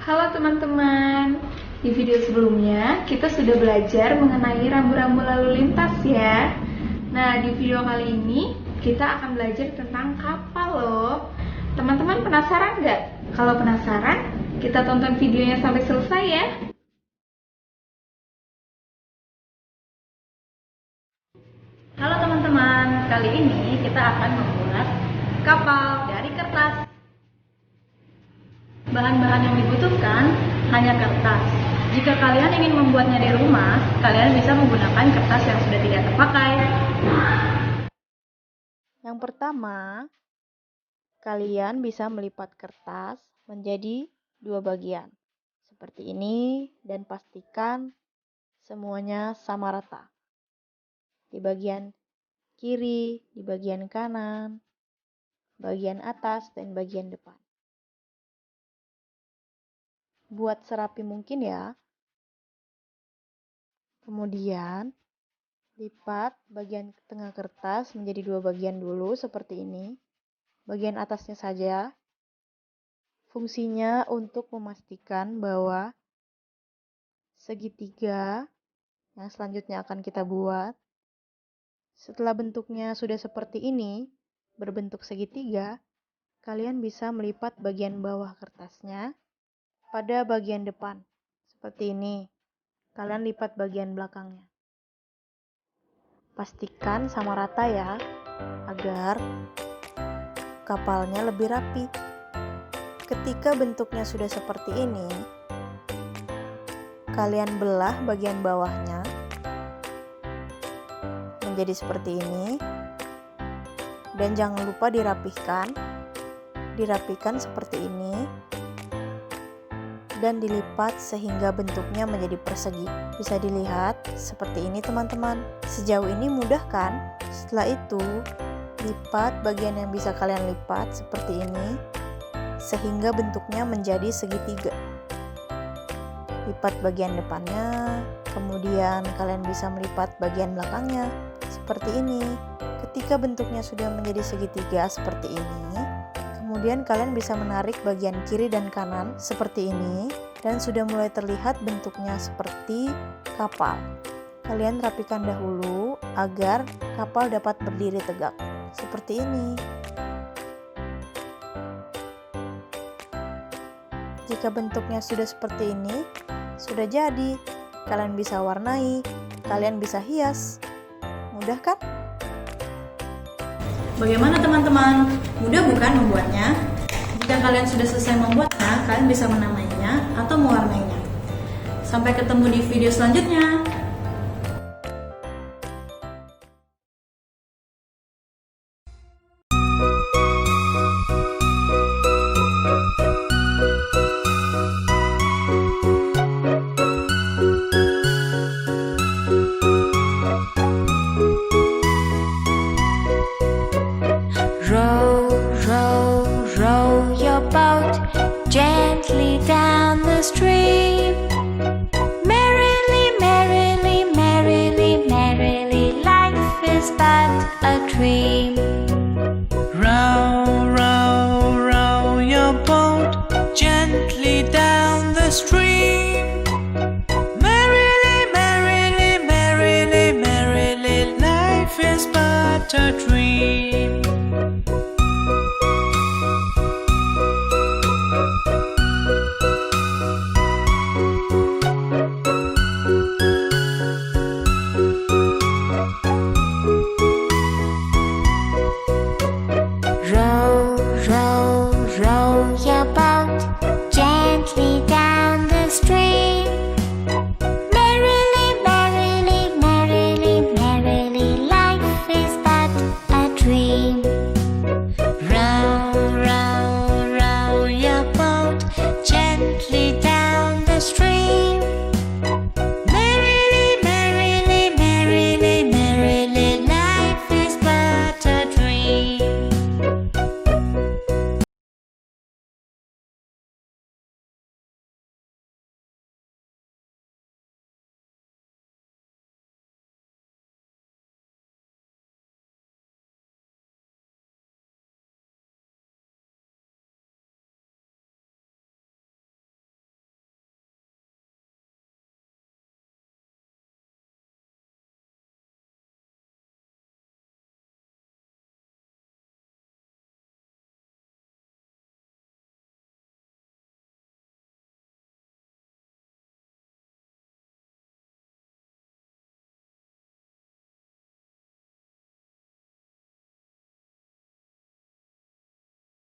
Halo teman-teman, di video sebelumnya kita sudah belajar mengenai rambu-rambu lalu lintas ya. Nah, di video kali ini kita akan belajar tentang kapal loh. Teman-teman penasaran nggak? Kalau penasaran, kita tonton videonya sampai selesai ya. Halo teman-teman, kali ini kita akan membuat kapal dari kertas. Bahan-bahan yang dibutuhkan hanya kertas. Jika kalian ingin membuatnya di rumah, kalian bisa menggunakan kertas yang sudah tidak terpakai. Yang pertama, kalian bisa melipat kertas menjadi dua bagian. Seperti ini, dan pastikan semuanya sama rata. Di bagian kiri, di bagian kanan, bagian atas, dan bagian depan. Buat serapi mungkin ya. Kemudian, lipat bagian tengah kertas menjadi dua bagian dulu seperti ini. Bagian atasnya saja. Fungsinya untuk memastikan bahwa segitiga yang selanjutnya akan kita buat, setelah bentuknya sudah seperti ini, berbentuk segitiga, kalian bisa melipat bagian bawah kertasnya pada bagian depan. Seperti ini. Kalian lipat bagian belakangnya. Pastikan sama rata ya, agar kapalnya lebih rapi. Ketika bentuknya sudah seperti ini, kalian belah bagian bawahnya menjadi seperti ini. Dan jangan lupa dirapihkan seperti ini. Dan dilipat sehingga bentuknya menjadi persegi. Bisa dilihat seperti ini teman-teman. Sejauh ini mudah kan? Setelah itu, lipat bagian yang bisa kalian lipat seperti ini, sehingga bentuknya menjadi segitiga. Lipat bagian depannya, kemudian kalian bisa melipat bagian belakangnya, seperti ini. Ketika bentuknya sudah menjadi segitiga seperti ini, kemudian kalian bisa menarik bagian kiri dan kanan seperti ini, dan sudah mulai terlihat bentuknya seperti kapal. Kalian rapikan dahulu agar kapal dapat berdiri tegak, seperti ini. Jika bentuknya sudah seperti ini, sudah jadi. Kalian bisa warnai, kalian bisa hias. Mudah kan? Bagaimana teman-teman? Mudah bukan membuatnya? Jika kalian sudah selesai membuatnya, kalian bisa menamainya atau mewarnainya. Sampai ketemu di video selanjutnya. Row, row, row your boat gently down the stream. Merrily, merrily, merrily, merrily, life is but a dream. Row, row, row your boat gently down the stream. Merrily, merrily, merrily, merrily, life is but a dream.